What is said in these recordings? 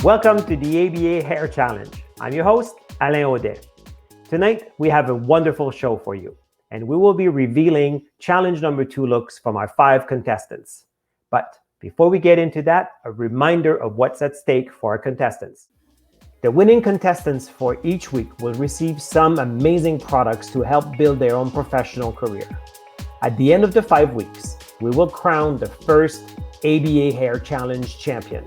Welcome to the ABA Hair Challenge. I'm your host, Alain Audet. Tonight, we have a wonderful show for you, and we will be revealing challenge number 2 looks from our 5 contestants. But before we get into that, a reminder of what's at stake for our contestants. The winning contestants for each week will receive some amazing products to help build their own professional career. At the end of the 5 weeks, we will crown the first ABA Hair Challenge champion.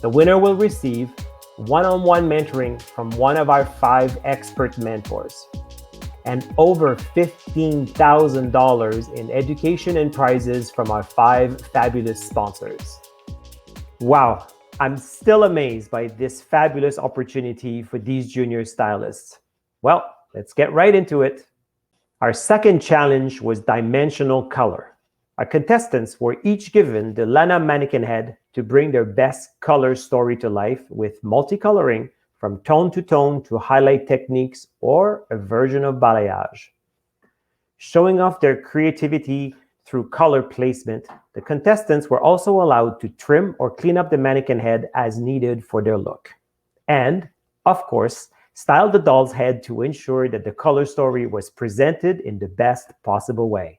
The winner will receive one-on-one mentoring from one of our 5 expert mentors and over $15,000 in education and prizes from our 5 fabulous sponsors. Wow, I'm still amazed by this fabulous opportunity for these junior stylists. Well, let's get right into it. Our second challenge was dimensional color. Our contestants were each given the Lana mannequin head to bring their best color story to life with multicoloring from tone to highlight techniques or a version of balayage. Showing off their creativity through color placement, the contestants were also allowed to trim or clean up the mannequin head as needed for their look. And, of course, style the doll's head to ensure that the color story was presented in the best possible way.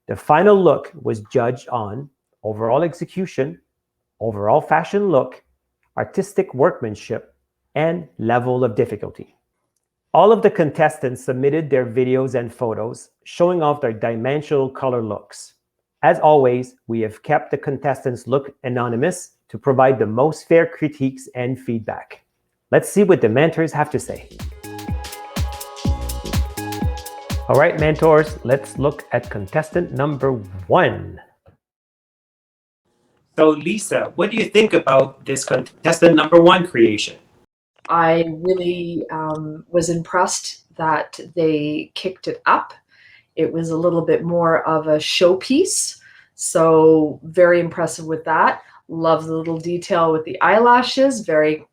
The final look was judged on overall execution, overall fashion look, artistic workmanship, and level of difficulty. All of the contestants submitted their videos and photos showing off their dimensional color looks. As always, we have kept the contestants' look anonymous to provide the most fair critiques and feedback. Let's see what the mentors have to say. All right, mentors, let's look at contestant number 1. So, Lisa, what do you think about this contestant number 1 creation? I really was impressed that they kicked it up. It was a little bit more of a showpiece, so very impressive with that. Love the little detail with the eyelashes, very,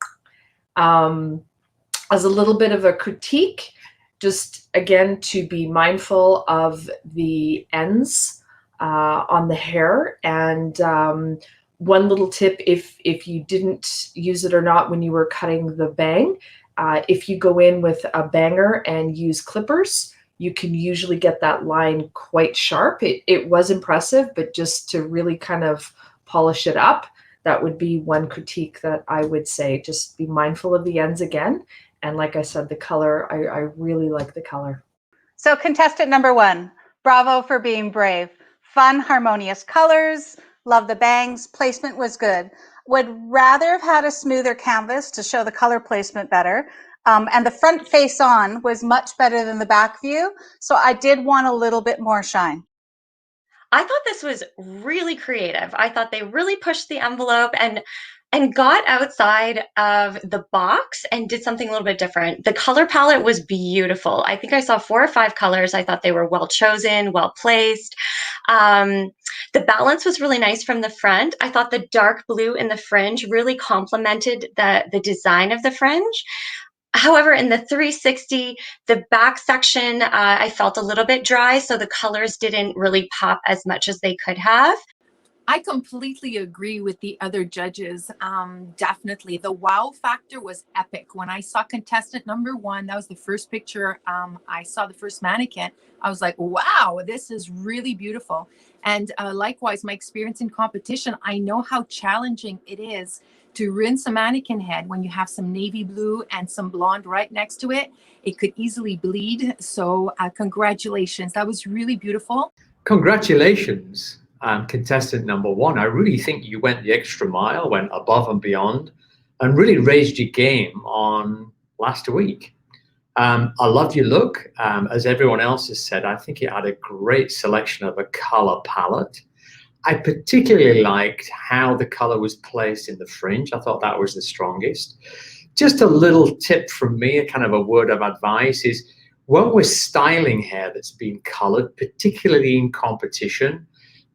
as a little bit of a critique, just again to be mindful of the ends on the hair. And one little tip, if you didn't use it or not when you were cutting the bang, if you go in with a banger and use clippers, you can usually get that line quite sharp. It was impressive, but just to really kind of polish it up, that would be one critique that I would say. Just be mindful of the ends again. And like I said, the color, I really like the color. So contestant number 1, bravo for being brave. Fun, harmonious colors, love the bangs, placement was good. Would rather have had a smoother canvas to show the color placement better. And the front face on was much better than the back view. So I did want a little bit more shine. I thought this was really creative. I thought they really pushed the envelope and got outside of the box and did something a little bit different. The color palette was beautiful. I think I saw 4 or 5 colors. I thought they were well chosen, well placed. The balance was really nice from the front. I thought the dark blue in the fringe really complemented the design of the fringe. However, in the 360, the back section, I felt a little bit dry, so the colors didn't really pop as much as they could have. I completely agree with the other judges. Definitely. The wow factor was epic. When I saw contestant number 1, that was the first picture. I saw the first mannequin. I was like, wow, this is really beautiful. And likewise, my experience in competition, I know how challenging it is to rinse a mannequin head when you have some navy blue and some blonde right next to it. It could easily bleed. So congratulations. That was really beautiful. Congratulations. Contestant number 1, I really think you went the extra mile, went above and beyond, and really raised your game on last week. I love your look. As everyone else has said, I think it had a great selection of a color palette. I particularly liked how the color was placed in the fringe. I thought that was the strongest. Just a little tip from me, a kind of a word of advice is when we're styling hair that's been colored, particularly in competition,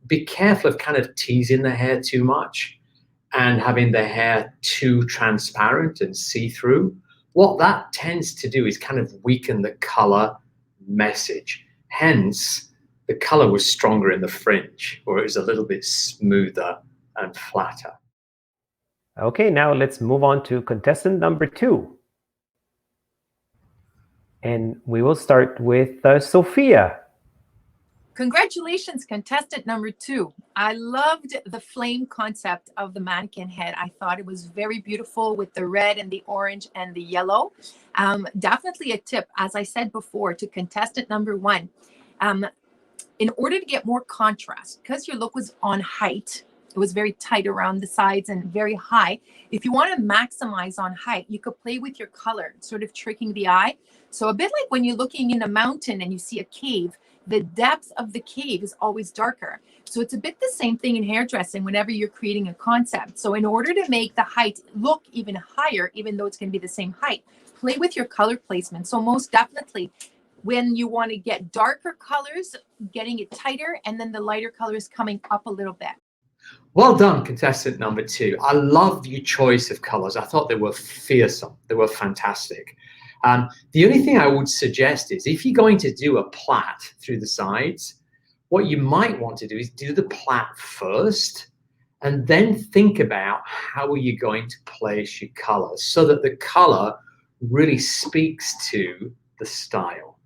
be careful of kind of teasing the hair too much and having the hair too transparent and see-through. What that tends to do is kind of weaken the color message. Hence, the color was stronger in the fringe, or it was a little bit smoother and flatter. Okay, now let's move on to contestant number 2. And we will start with Sophia. Congratulations, contestant number 2. I loved the flame concept of the mannequin head. I thought it was very beautiful with the red and the orange and the yellow. Definitely a tip, as I said before, to contestant number 1. In order to get more contrast, because your look was on height, it was very tight around the sides and very high. If you want to maximize on height, you could play with your color, sort of tricking the eye. So a bit like when you're looking in a mountain and you see a cave, the depth of the cave is always darker. So it's a bit the same thing in hairdressing whenever you're creating a concept. So in order to make the height look even higher, even though it's going to be the same height, play with your color placement. So most definitely, when you want to get darker colors, getting it tighter, and then the lighter colors coming up a little bit. Well done, contestant number 2. I love your choice of colors. I thought they were fearsome. They were fantastic. The only thing I would suggest is if you're going to do a plait through the sides, what you might want to do is do the plait first and then think about how are you going to place your colors so that the color really speaks to the style.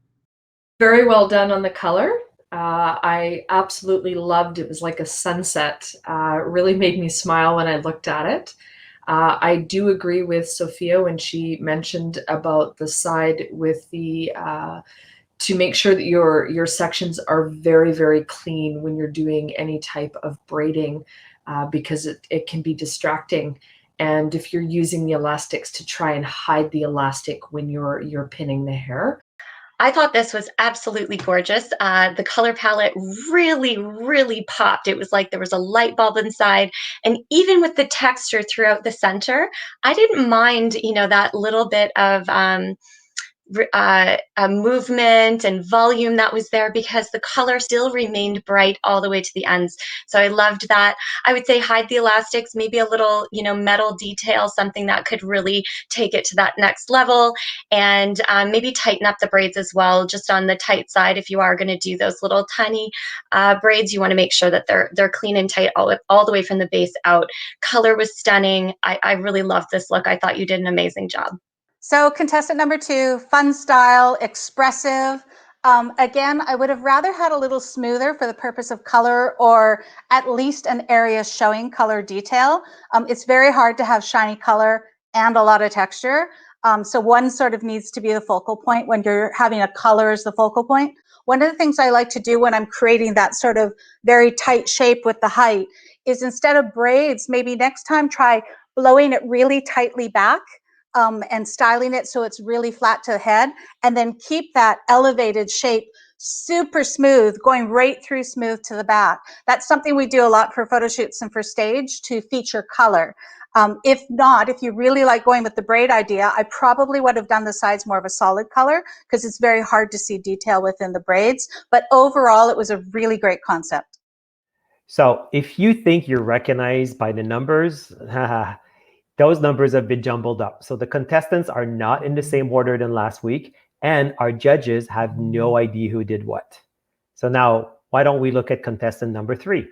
Very well done on the color. I absolutely loved it. It was like a sunset. Really made me smile when I looked at it. I do agree with Sophia when she mentioned about the side with the to make sure that your sections are very, very clean when you're doing any type of braiding, because it can be distracting. And if you're using the elastics to try and hide the elastic when you're pinning the hair. I thought this was absolutely gorgeous. The color palette really, really popped. It was like there was a light bulb inside. And even with the texture throughout the center, I didn't mind, that little bit of movement and volume that was there because the color still remained bright all the way to the ends. So I loved that. I would say hide the elastics, maybe a little, metal detail, something that could really take it to that next level, and maybe tighten up the braids as well, just on the tight side. If you are going to do those little tiny braids, you want to make sure that they're clean and tight all the way from the base out. Color was stunning. I really loved this look. I thought you did an amazing job. So contestant number 2, fun style, expressive. Again, I would have rather had a little smoother for the purpose of color, or at least an area showing color detail. It's very hard to have shiny color and a lot of texture. So one sort of needs to be the focal point when you're having a color as the focal point. One of the things I like to do when I'm creating that sort of very tight shape with the height is, instead of braids, maybe next time try blowing it really tightly back, and styling it so it's really flat to the head, and then keep that elevated shape super smooth, going right through smooth to the back. That's something we do a lot for photo shoots and for stage to feature color. If not, if you really like going with the braid idea, I probably would have done the sides more of a solid color because it's very hard to see detail within the braids. But overall, it was a really great concept. So if you think you're recognized by the numbers, those numbers have been jumbled up. So the contestants are not in the same order than last week, and our judges have no idea who did what. So now, why don't we look at contestant number 3?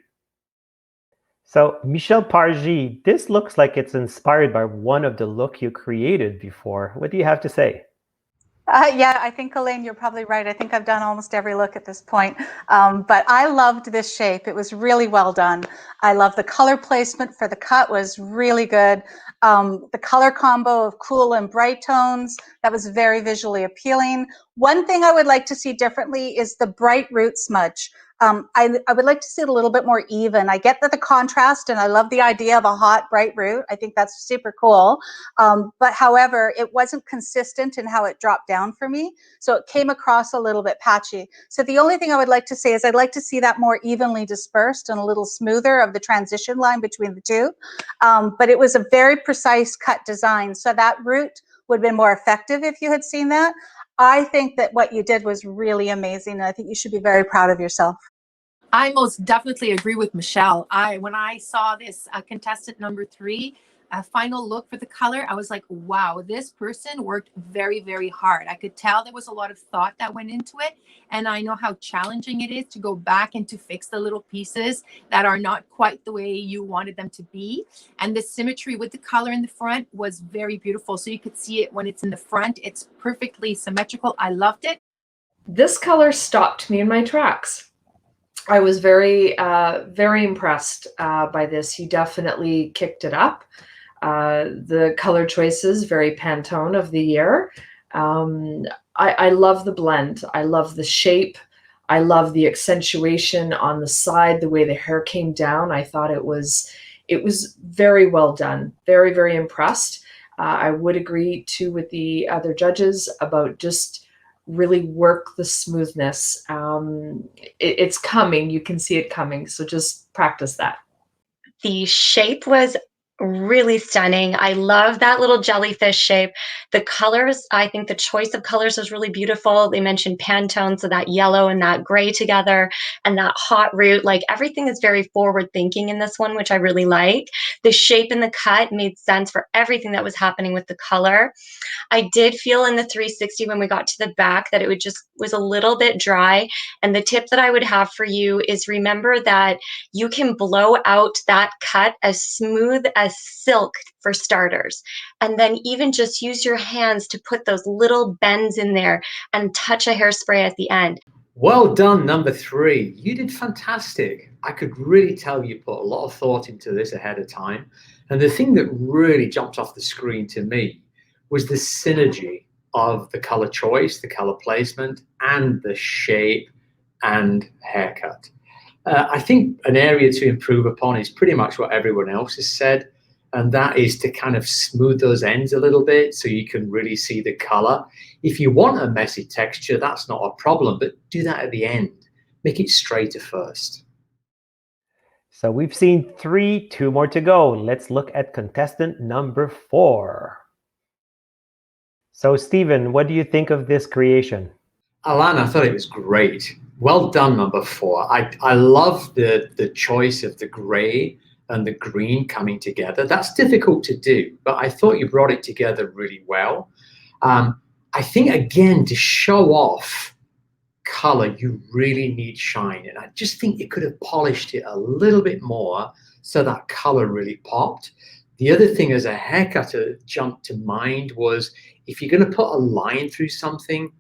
So Michel Pargy, this looks like it's inspired by one of the look you created before. What do you have to say? Yeah, I think, Alain, you're probably right. I think I've done almost every look at this point. But I loved this shape. It was really well done. I love the color placement for the cut was really good. The color combo of cool and bright tones, that was very visually appealing. One thing I would like to see differently is the bright root smudge. I would like to see it a little bit more even. I get that the contrast, and I love the idea of a hot, bright root. I think that's super cool. But however, it wasn't consistent in how it dropped down for me. So it came across a little bit patchy. So the only thing I would like to say is I'd like to see that more evenly dispersed and a little smoother of the transition line between the two. But it was a very precise cut design. So that root would have been more effective if you had seen that. I think that what you did was really amazing. And I think you should be very proud of yourself. I most definitely agree with Michelle. When I saw this contestant number 3, final look for the color, I was like, wow, this person worked very, very hard. I could tell there was a lot of thought that went into it. And I know how challenging it is to go back and to fix the little pieces that are not quite the way you wanted them to be. And the symmetry with the color in the front was very beautiful. So you could see it when it's in the front. It's perfectly symmetrical. I loved it. This color stopped me in my tracks. I was very, very impressed by this. You definitely kicked it up. The color choices, very Pantone of the year. I love the blend. I love the shape. I love the accentuation on the side, the way the hair came down. I thought it was very well done. Very, very impressed. I would agree too with the other judges about just really work the smoothness. It's coming. You can see it coming. So just practice that. The shape was really stunning. I love that little jellyfish shape. The colors, I think the choice of colors was really beautiful. They mentioned Pantone, so that yellow and that gray together, and that hot root. Like, everything is very forward thinking in this one, which I really like. The shape and the cut made sense for everything that was happening with the color. I did feel in the 360 when we got to the back that it was a little bit dry. And the tip that I would have for you is, remember that you can blow out that cut as smooth as silk for starters. And then even just use your hands to put those little bends in there and touch a hairspray at the end. Well done, number 3. You did fantastic. I could really tell you put a lot of thought into this ahead of time. And the thing that really jumped off the screen to me was the synergy of the color choice, the color placement, and the shape and haircut. I think an area to improve upon is pretty much what everyone else has said, and that is to kind of smooth those ends a little bit so you can really see the color. If you want a messy texture, that's not a problem, but do that at the end. Make it straighter first. So we've seen 3, 2 more to go. Let's look at contestant number 4. So Stephen, what do you think of this creation? Alain, I thought it was great. Well done, number 4. I love the choice of the gray and the green coming together. That's difficult to do, but I thought you brought it together really well. I think, again, to show off color, you really need shine. And I just think you could have polished it a little bit more so that color really popped. The other thing as a haircut that jumped to mind was, if you're going to put a line through something,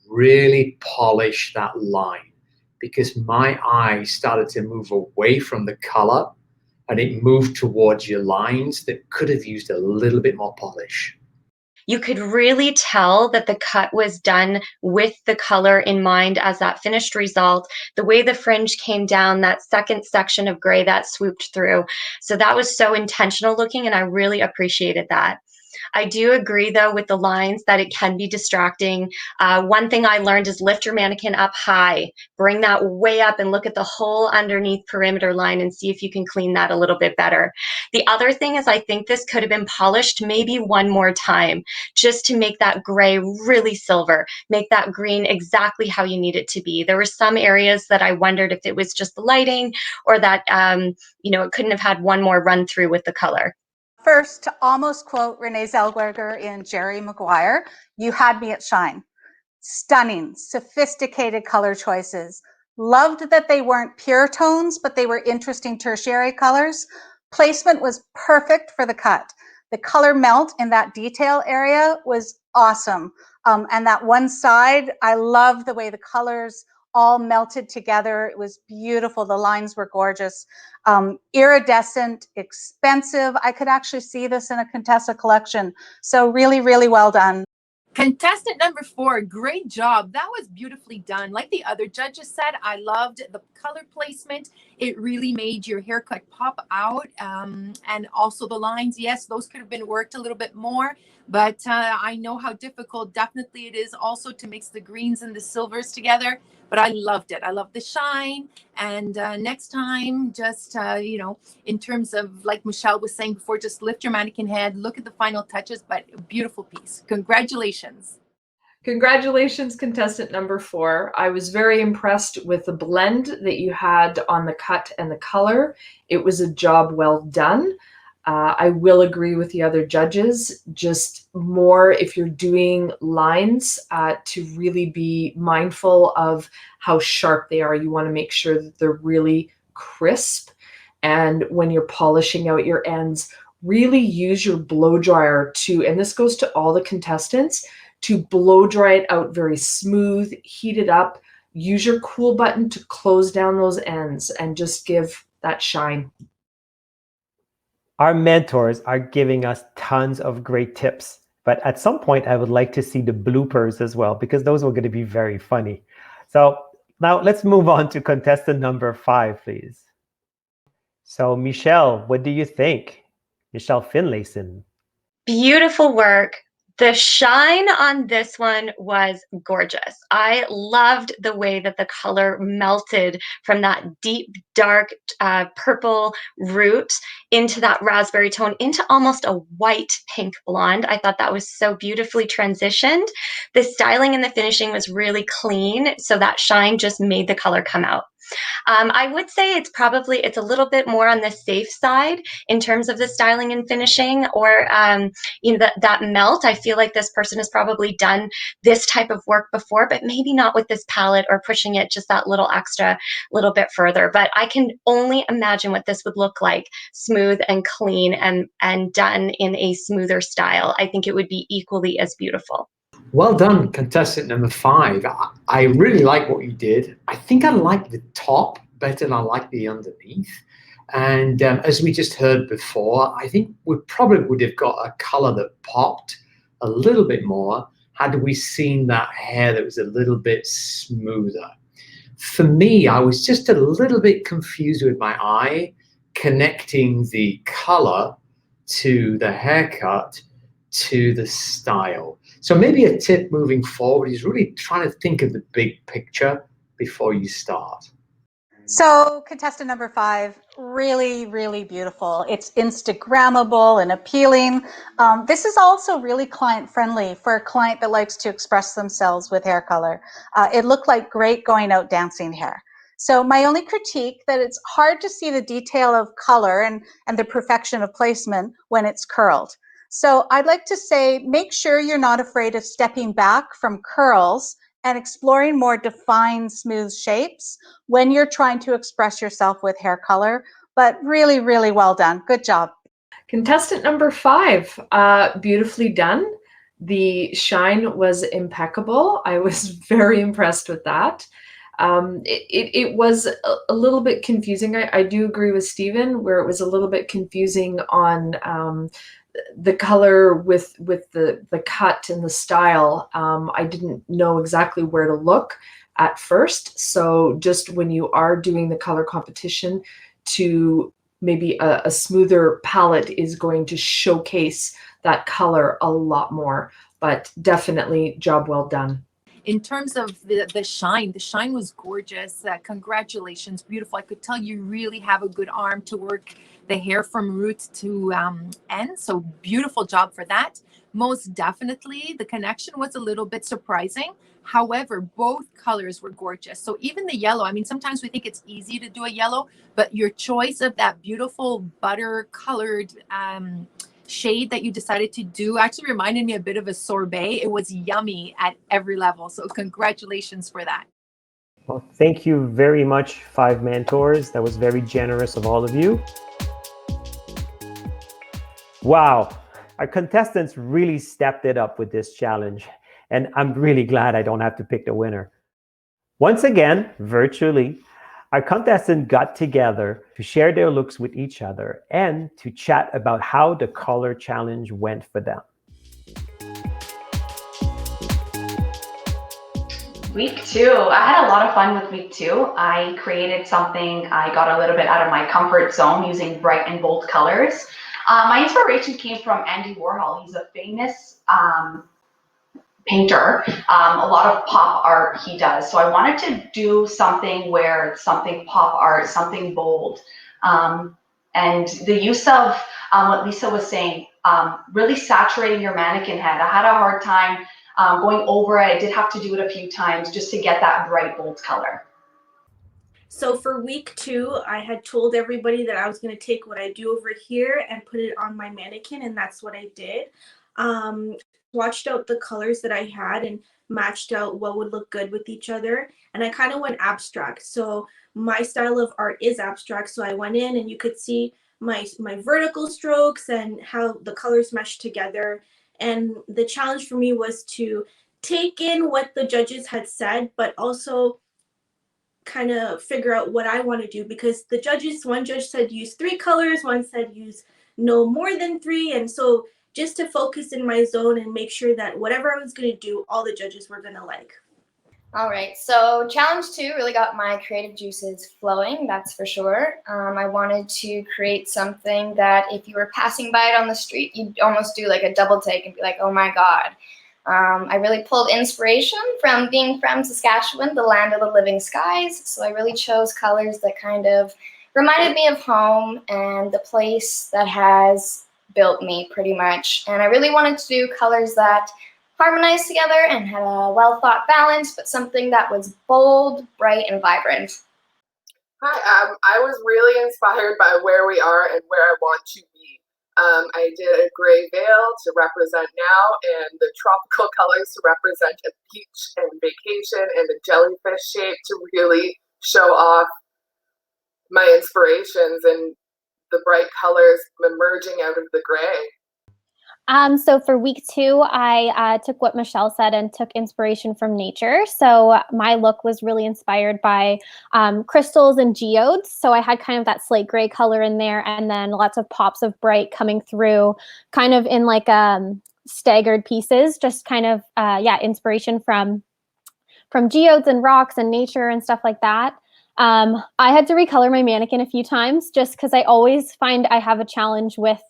really polish that line, because my eye started to move away from the color and it moved towards your lines that could have used a little bit more polish. You could really tell that the cut was done with the color in mind as that finished result. The way the fringe came down, that second section of gray that swooped through. So that was so intentional looking, and I really appreciated that. I do agree, though, with the lines that it can be distracting. One thing I learned is lift your mannequin up high. Bring that way up and look at the whole underneath perimeter line and see if you can clean that a little bit better. The other thing is, I think this could have been polished maybe one more time, just to make that gray really silver, make that green exactly how you need it to be. There were some areas that I wondered if it was just the lighting, or that it couldn't have had one more run through with the color. First, to almost quote Renee Zellweger in Jerry Maguire, "You had me at shine." Stunning, sophisticated color choices. Loved that they weren't pure tones, but they were interesting tertiary colors. Placement was perfect for the cut. The color melt in that detail area was awesome. And that one side, I love the way the colors all melted together. It was beautiful. The lines were gorgeous. Iridescent, expensive. I could actually see this in a Contessa collection. So really, really well done. Contestant number 4, great job. That was beautifully done. Like the other judges said, I loved the color placement. It really made your haircut pop out. And also the lines, yes, those could have been worked a little bit more. But I know how difficult definitely it is also to mix the greens and the silvers together. But I loved it. I love the shine. And next time, just, in terms of, like Michelle was saying before, just lift your mannequin head, look at the final touches, but a beautiful piece. Congratulations. Congratulations, contestant number 4. I was very impressed with the blend that you had on the cut and the color. It was a job well done. I will agree with the other judges, just more if you're doing lines to really be mindful of how sharp they are. You want to make sure that they're really crisp. And when you're polishing out your ends, really use your blow dryer to, and this goes to all the contestants, to blow dry it out very smooth, heat it up, use your cool button to close down those ends and just give that shine. Our mentors are giving us tons of great tips, but at some point I would like to see the bloopers as well, because those were going to be very funny. So now let's move on to contestant number 5, please. So Michelle, what do you think? Michelle Finlayson. Beautiful work. The shine on this one was gorgeous. I loved the way that the color melted from that deep, dark purple root into that raspberry tone into almost a white pink blonde. I thought that was so beautifully transitioned. The styling and the finishing was really clean, so that shine just made the color come out. I would say it's a little bit more on the safe side in terms of the styling and finishing, or that melt. I feel like this person has probably done this type of work before, but maybe not with this palette or pushing it just that little extra little bit further. But I can only imagine what this would look like, smooth and clean and done in a smoother style. I think it would be equally as beautiful. Well done, contestant number 5. I really like what you did. I think I like the top better than I like the underneath. And as we just heard before, I think we probably would have got a color that popped a little bit more had we seen that hair that was a little bit smoother. For me, I was just a little bit confused with my eye, connecting the color to the haircut to the style. So maybe a tip moving forward is really trying to think of the big picture before you start. So contestant number 5, really, really beautiful. It's Instagrammable and appealing. This is also really client friendly for a client that likes to express themselves with hair color. It looked like great going out dancing hair. So my only critique that it's hard to see the detail of color and the perfection of placement when it's curled. So I'd like to say, make sure you're not afraid of stepping back from curls and exploring more defined, smooth shapes when you're trying to express yourself with hair color. But really, really well done. Good job. Contestant number 5, beautifully done. The shine was impeccable. I was very impressed with that. It was a little bit confusing. I do agree with Stephen, where it was a little bit confusing on the color with the cut and the style. I didn't know exactly where to look at first. So just when you are doing the color competition, to maybe a smoother palette is going to showcase that color a lot more. But definitely job well done. In terms of the shine was gorgeous. Congratulations, beautiful. I could tell you really have a good arm to work the hair from root to end. So beautiful job for that. Most definitely, the connection was a little bit surprising. However, both colors were gorgeous. So even the yellow, I mean, sometimes we think it's easy to do a yellow, but your choice of that beautiful butter colored shade that you decided to do actually reminded me a bit of a sorbet. It was yummy at every level. So congratulations for that. Well, thank you very much, 5 mentors. That was very generous of all of you. Wow, our contestants really stepped it up with this challenge, and I'm really glad I don't have to pick the winner. Once again, virtually, our contestants got together to share their looks with each other and to chat about how the color challenge went for them. Week 2, I had a lot of fun with week 2. I created something, I got a little bit out of my comfort zone using bright and bold colors. My inspiration came from Andy Warhol. He's a famous painter. A lot of pop art he does. So I wanted to do something where it's something pop art, something bold. And the use of what Lisa was saying, really saturating your mannequin head. I had a hard time going over it. I did have to do it a few times just to get that bright, bold color. So for week 2, I had told everybody that I was going to take what I do over here and put it on my mannequin, and that's what I did. Um, Watched out the colors that I had and matched out what would look good with each other. And I kind of went abstract. So my style of art is abstract. So I went in and you could see my vertical strokes and how the colors mesh together. And the challenge for me was to take in what the judges had said, but also kind of figure out what I want to do, because one judge said use 3 colors, one said use no more than 3. And so just to focus in my zone and make sure that whatever I was going to do, all the judges were going to like. All right, so challenge 2 really got my creative juices flowing, that's for sure. I wanted to create something that if you were passing by it on the street, you'd almost do like a double take and be like, oh my God. I really pulled inspiration from being from Saskatchewan, the land of the living skies. So I really chose colors that kind of reminded me of home and the place that has built me pretty much. And I really wanted to do colors that harmonized together and had a well-thought balance, but something that was bold, bright, and vibrant. Hi, I was really inspired by where we are and where I want to be. I did a gray veil to represent now and the tropical colors to represent a beach and vacation and a jellyfish shape to really show off my inspirations and the bright colors emerging out of the gray. So for week 2, I took what Michelle said and took inspiration from nature. So my look was really inspired by crystals and geodes. So I had kind of that slate gray color in there, and then lots of pops of bright coming through, kind of in like staggered pieces. Just kind of inspiration from geodes and rocks and nature and stuff like that. I had to recolor my mannequin a few times just because I always find I have a challenge with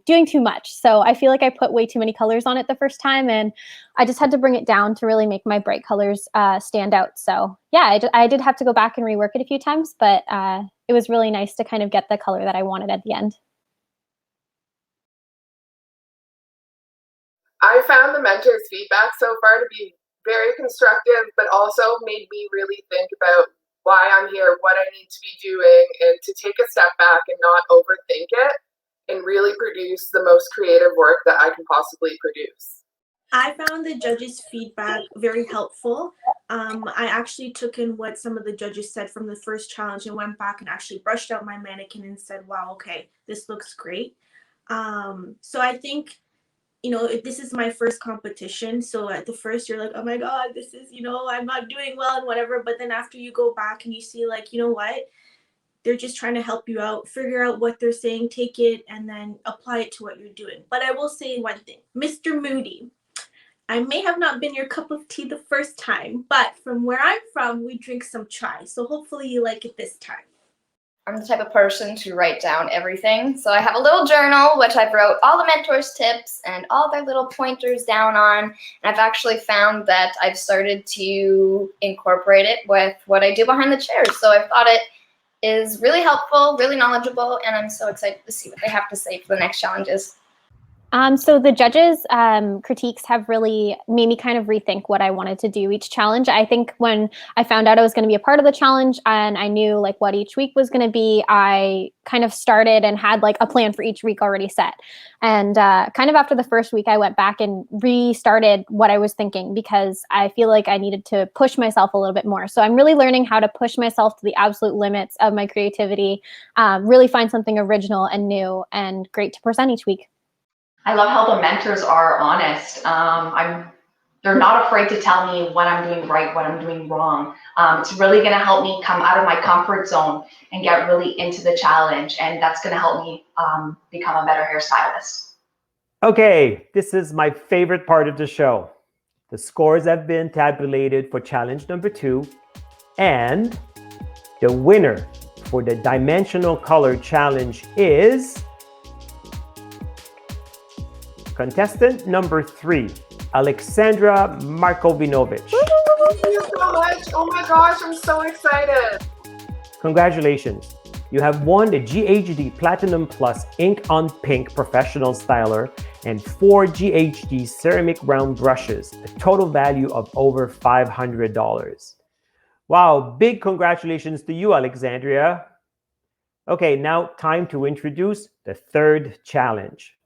doing too much. So I feel like I put way too many colors on it the first time, and I just had to bring it down to really make my bright colors stand out. So yeah, I did have to go back and rework it a few times, but it was really nice to kind of get the color that I wanted at the end. I found the mentors' feedback so far to be very constructive, but also made me really think about why I'm here, what I need to be doing, and to take a step back and not overthink it and really produce the most creative work that I can possibly produce. I found the judges' feedback very helpful. I actually took in what some of the judges said from the first challenge and went back and actually brushed out my mannequin and said, wow, okay, this looks great. So I think, this is my first competition. So at the first you're like, oh my God, this is, I'm not doing well and whatever. But then after you go back and you see like, you know what, they're just trying to help you out, figure out what they're saying, take it, and then apply it to what you're doing. But I will say one thing, Mr. Moody, I may have not been your cup of tea the first time, but from where I'm from, we drink some chai. So hopefully you like it this time. I'm the type of person to write down everything. So I have a little journal, which I've wrote all the mentors' tips and all their little pointers down on. And I've actually found that I've started to incorporate it with what I do behind the chairs. So I thought it is really helpful, really knowledgeable, and I'm so excited to see what they have to say for the next challenges. So the judges' critiques have really made me kind of rethink what I wanted to do each challenge. I think when I found out I was going to be a part of the challenge and I knew like what each week was going to be, I kind of started and had like a plan for each week already set. And kind of after the first week, I went back and restarted what I was thinking because I feel like I needed to push myself a little bit more. So I'm really learning how to push myself to the absolute limits of my creativity, really find something original and new and great to present each week. I love how the mentors are honest. They're not afraid to tell me what I'm doing right, what I'm doing wrong. It's really going to help me come out of my comfort zone and get really into the challenge. And that's going to help me become a better hairstylist. Okay, this is my favorite part of the show. The scores have been tabulated for challenge number 2, and the winner for the dimensional color challenge is contestant number 3, Alexandra Markovinovich. Thank you so much. Oh my gosh, I'm so excited. Congratulations. You have won the GHD Platinum Plus Ink on Pink Professional Styler and 4 GHD Ceramic Round Brushes, a total value of over $500. Wow, big congratulations to you, Alexandria. Okay, now time to introduce the third challenge.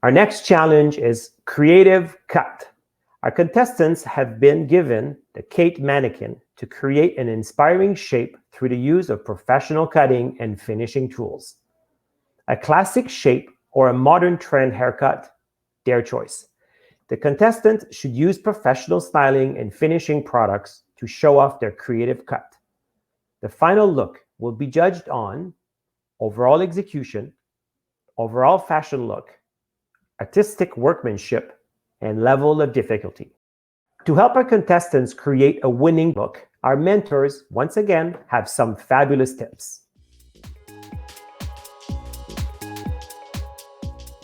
Our next challenge is Creative Cut. Our contestants have been given the Kate mannequin to create an inspiring shape through the use of professional cutting and finishing tools. A classic shape or a modern trend haircut, their choice. The contestant should use professional styling and finishing products to show off their creative cut. The final look will be judged on overall execution, overall fashion look, artistic workmanship, and level of difficulty. To help our contestants create a winning look, our mentors, once again, have some fabulous tips.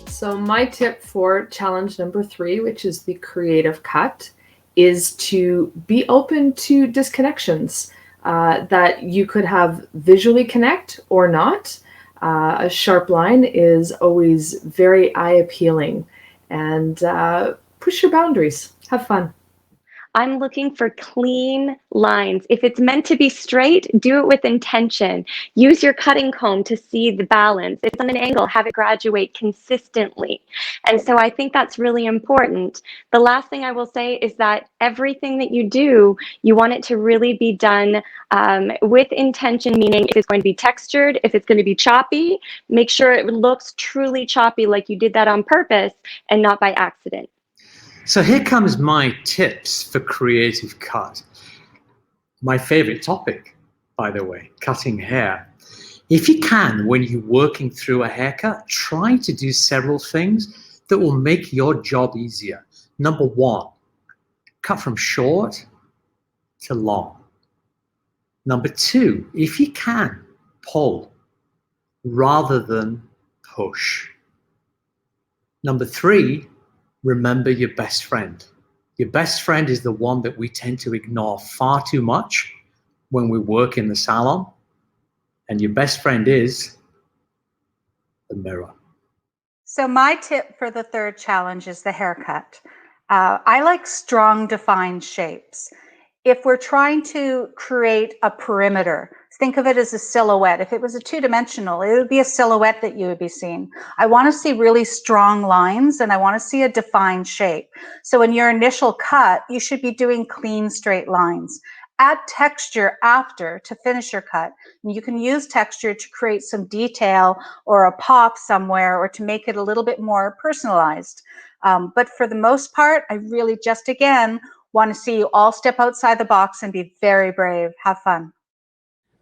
So my tip for challenge number 3, which is the creative cut, is to be open to disconnections that you could have visually connect or not. A sharp line is always very eye appealing, and push your boundaries. Have fun. I'm looking for clean lines. If it's meant to be straight, do it with intention. Use your cutting comb to see the balance. If it's on an angle, have it graduate consistently. And so I think that's really important. The last thing I will say is that everything that you do, you want it to really be done with intention, meaning if it's going to be textured, if it's going to be choppy, make sure it looks truly choppy, like you did that on purpose and not by accident. So here comes my tips for creative cut. My favorite topic, by the way, cutting hair. If you can, when you're working through a haircut, try to do several things that will make your job easier. Number 1, cut from short to long. Number 2, if you can, pull rather than push. Number 3, remember your best friend. Your best friend is the one that we tend to ignore far too much when we work in the salon. And your best friend is the mirror. So my tip for the third challenge is the haircut. I like strong, defined shapes. If we're trying to create a perimeter, think of it as a silhouette. If it was a two-dimensional, it would be a silhouette that you would be seeing. I want to see really strong lines, and I want to see a defined shape. So in your initial cut, you should be doing clean, straight lines. Add texture after to finish your cut. And you can use texture to create some detail or a pop somewhere, or to make it a little bit more personalized. But for the most part, I really just, again, want to see you all step outside the box and be very brave. Have fun.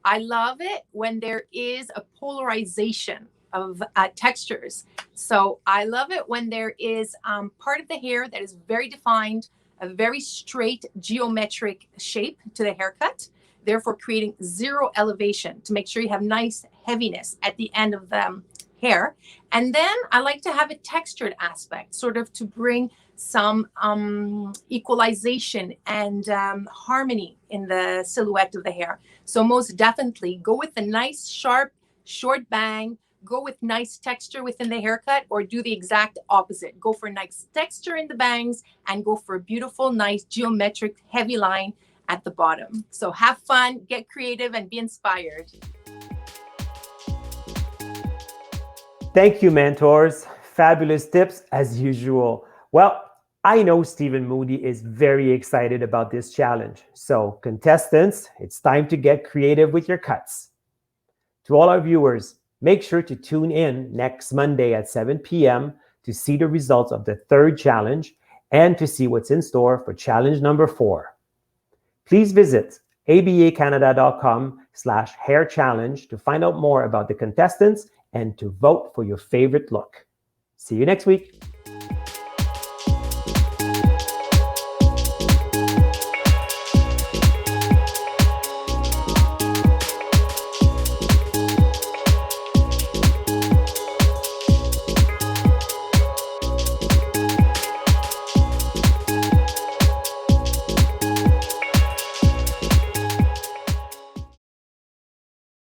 I love it when there is a polarization of textures. So I love it when there is part of the hair that is very defined, a very straight geometric shape to the haircut, therefore creating zero elevation to make sure you have nice heaviness at the end of the hair. And then I like to have a textured aspect, sort of to bring some equalization and harmony in the silhouette of the hair. So most definitely go with a nice, sharp, short bang, go with nice texture within the haircut, or do the exact opposite. Go for nice texture in the bangs and go for a beautiful, nice geometric heavy line at the bottom. So have fun, get creative, and be inspired. Thank you, mentors. Fabulous tips as usual. Well, I know Stephen Moody is very excited about this challenge. So contestants, it's time to get creative with your cuts. To all our viewers, make sure to tune in next Monday at 7 p.m. to see the results of the third challenge and to see what's in store for challenge number 4. Please visit abacanada.com/hair challenge to find out more about the contestants and to vote for your favorite look. See you next week.